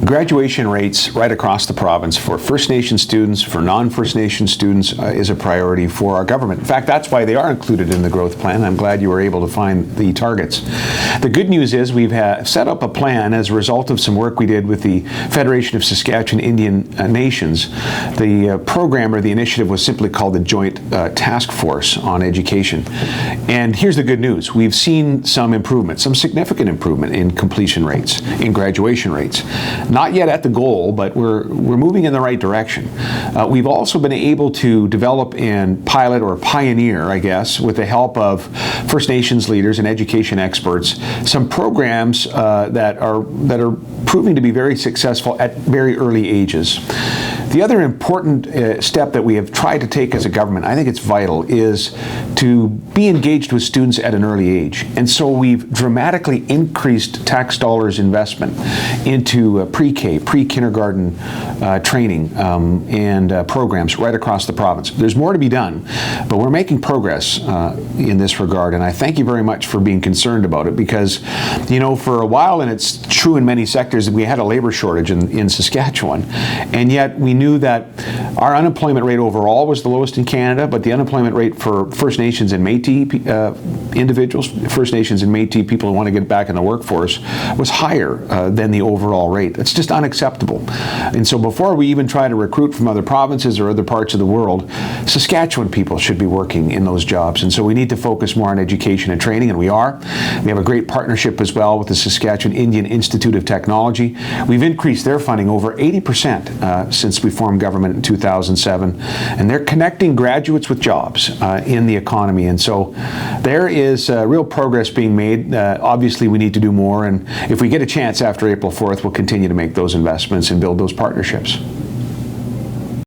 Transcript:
Graduation rates right across the province for First Nation students, for non-First Nation students, is a priority for our government. In fact, that's why they are included in the growth plan. I'm glad you were able to find the targets. The good news is we've set up a plan as a result of some work we did with the Federation of Saskatchewan Indian Nations. The program or the initiative was simply called the Joint Task Force on Education. And here's the good news. We've seen some improvement, some significant improvement in completion rates, in graduation rates. Not yet at the goal, but we're moving in the right direction. We've also been able to develop and pilot or pioneer, I guess, with the help of First Nations leaders and education experts, some programs that are proving to be very successful at very early ages. The other important step that we have tried to take as a government, I think it's vital, is to be engaged with students at an early age. And so we've dramatically increased tax dollars investment into pre-K, pre-kindergarten training and programs right across the province. There's more to be done, but we're making progress in this regard. And I thank you very much for being concerned about it because, you know, for a while, and it's true in many sectors, we had a labor shortage in Saskatchewan. And yet we knew that our unemployment rate overall was the lowest in Canada, but the unemployment rate for First Nations and Métis individuals, First Nations and Métis people who want to get back in the workforce, was higher than the overall rate. It's just unacceptable. And so before we even try to recruit from other provinces or other parts of the world, Saskatchewan people should be working in those jobs. And so we need to focus more on education and training, and we are. We have a great partnership as well with the Saskatchewan Indian Institute of Technology. We've increased their funding over 80% since we formed government in 2007, and they're connecting graduates with jobs in the economy. And so there is real progress being made. Obviously, we need to do more, and if we get a chance after April 4th, we'll continue to make those investments and build those partnerships.